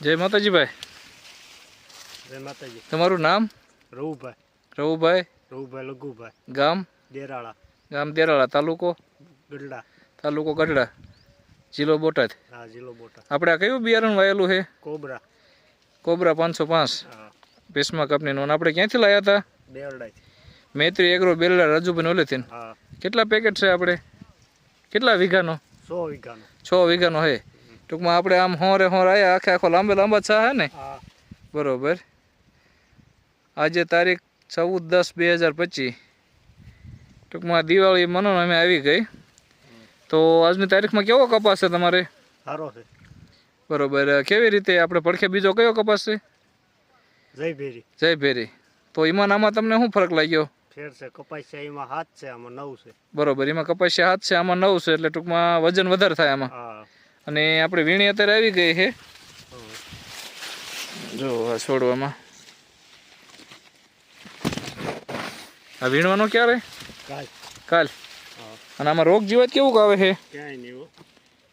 જય માતાજી ભાઈ. જય માતાજી. તમારું નામ? રવુભાઈ. રવુભાઈ. રવુભાઈ લઘુભાઈ. ગામ? દેરાળા. ગામ દેરાળા. તાલુકો? ગઢડા. તાલુકો ગઢડા. જિલ્લો બોટાદ. હા, જિલ્લો બોટાદ. આપણે આ કયું બિયારણ વાયેલું છે? કોબરા. કોબરા 505. હા. ભીષ્મા કંપનીનું. અને આપણે ક્યાંથી લાવ્યા હતા? બેરડાથી. મૈત્રી એગ્રો બેરડા રાજુભાઈ ઓલેથી. હા. કેટલા પેકેટ છે આપણે? કેટલા વીઘાનો? 100 વીઘાનો. 6 વીઘાનો છે. ટૂંકમાં આપણે આમ હોરે આવ્યા આખો લાંબા છા હે ને? હા. બરોબર. આજે તારીખ 14/10/2025. ટૂંકમાં દિવાળી મનો અમે આવી ગઈ. તો આજની તારીખમાં કેવો કપાસ છે તમારે? સારો છે. બરોબર. કેવી રીતે આપણે પડખે બીજો કયો કપાસ છે? જયભેરી. જયભેરી. તો એમાં આમાં તમને શું ફરક લાગ્યો? ફેર છે. કપાસિયા એમાં 7 છે, આમાં 9 છે. બરોબર. એમાં કપાસિયા 7 છે, આમાં 9 છે. એટલે ટૂંકમાં વજન વધારે થાય આમાં. હા. અને આપણે વીણી અત્યારે આવી ગઈ છે. જો આ છોડવામાં આ વીણવાનો ક્યારે? કાલ. અને આમાં રોગ જીવાત કેવું આવે છે? ક્યાંય નહીં.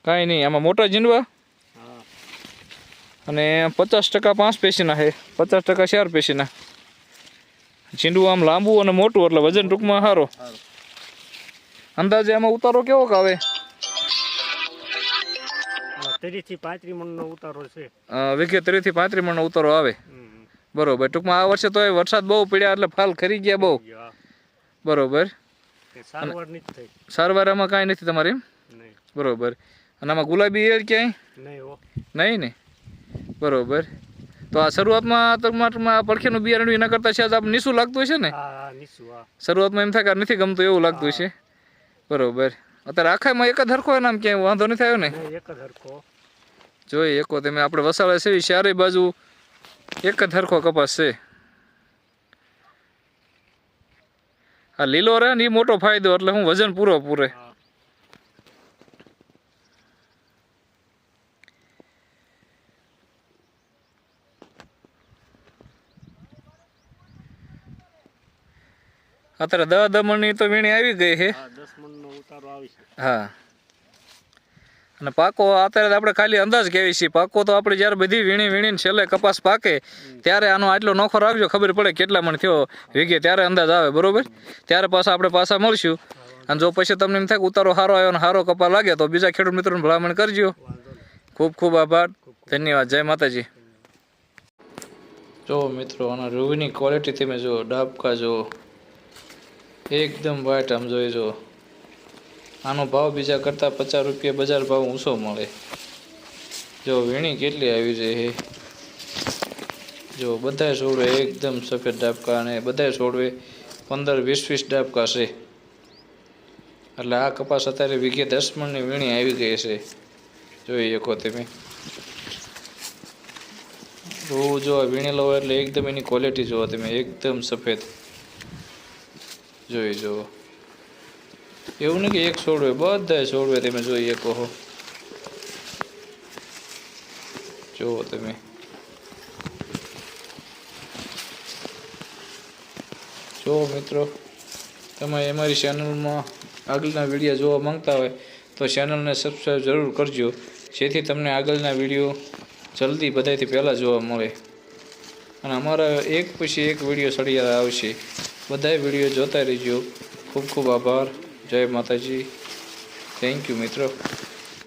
કાંઈ નહીં. આમાં મોટા જીંડવા અને 50% 5 પેશીના છે, 50% 4 પેશીના. જીંડવું આમ લાંબુ અને મોટું એટલે વજન ટૂંકમાં સારો. અંદાજે આમાં ઉતારો કેવો આવે? 30 થી 35 મણનો ઉતારો છે. વીઘે 30 થી 35 મણનો ઉતારો આવે. બરોબર. ટૂંકમાં આ વર્ષે તો વરસાદ બહુ પડ્યા એટલે ફાલ ખરી ગયા બહુ. બરોબર. સારવાર આમાં કાંઈ નથી તમારે? બરોબર. અને આમાં ગુલાબી એર ક્યાંય નહીં ને? બરોબર. તો આ શરૂઆતમાં ટમાટરમાં પડખેનું બિયારણ એના કરતાં છે આપણે નીસું લાગતું હશે ને? શરૂઆતમાં એમ થાય કે નથી ગમતું એવું લાગતું છે. બરોબર. અત્યારે આખામાં એક જ હરખો એના આમ ક્યાંય વાંધો નથી આવ્યો ને? એક જ હરખો. જોઈએ એકો તમે આપણે વસાળે છે ચારે બાજુ એક જ હરખો કપાસ છે. આ લીલો રહે ને એ મોટો ફાયદો, એટલે હું વજન પૂરે. અત્યારે 10 મણની તો વીણી આવી ગઈ છે. 10 મણનો ઉતારો આવી છે. હા. અને પાકો અત્યારે આપણે ખાલી અંદાજ કહેવી છીએ. પાકો તો આપણે જ્યારે બધી વીણીને છેલ્લે કપાસ પાકે ત્યારે આનો આટલો નોખો રાખજો, ખબર પડે કેટલા મણ થયો વીઘે, ત્યારે અંદાજ આવે. બરોબર. ત્યારે પાછા મળશું. અને જો પછી તમને એમ થાય કે ઉતારો સારો આવ્યો અને સારો કપા લાગે તો બીજા ખેડૂત મિત્રોને ભલામણ કરજો. ખૂબ ખૂબ આભાર. ધન્યવાદ. જય માતાજી. જો મિત્રો, આના રૂની ક્વોલિટી તમે જો, ડાબકા જો એકદમ વાઇટ. આમ જોઈ જો, આનો ભાવ બીજા કરતાં 50 રૂપિયા બજાર ભાવ ઊંચો મળે. જો વીણી કેટલી આવી છે. જો બધાય છોડવે એકદમ સફેદ ડાબકા, અને બધાય છોડવે 15-20 ડાબકા છે. એટલે આ કપાસ અત્યારે વીઘે 10 મણની વીણી આવી ગઈ છે. જોઈ શકો તમે. જો આ વીણેલો હોય એટલે એકદમ એની ક્વોલિટી જુઓ તમે, એકદમ સફેદ. જોઈ જુઓ. એવું નહીં કે એક છોડવે, બધાય છોડવે તમે જોઈ શકો છો. જુઓ તમે. જો મિત્રો, તમે અમારી ચેનલમાં આગળના વિડીયો જોવા માંગતા હોય તો ચેનલને સબસ્ક્રાઈબ જરૂર કરજો, જેથી તમને આગળના વિડીયો જલ્દી બધાથી પહેલાં જોવા મળે. અને અમારા એક પછી એક વિડીયો સળિયા આવશે. બધાય વિડીયો જોતા રહેજો. ખૂબ ખૂબ આભાર. જય માતાજી. થેન્ક યુ મિત્રો.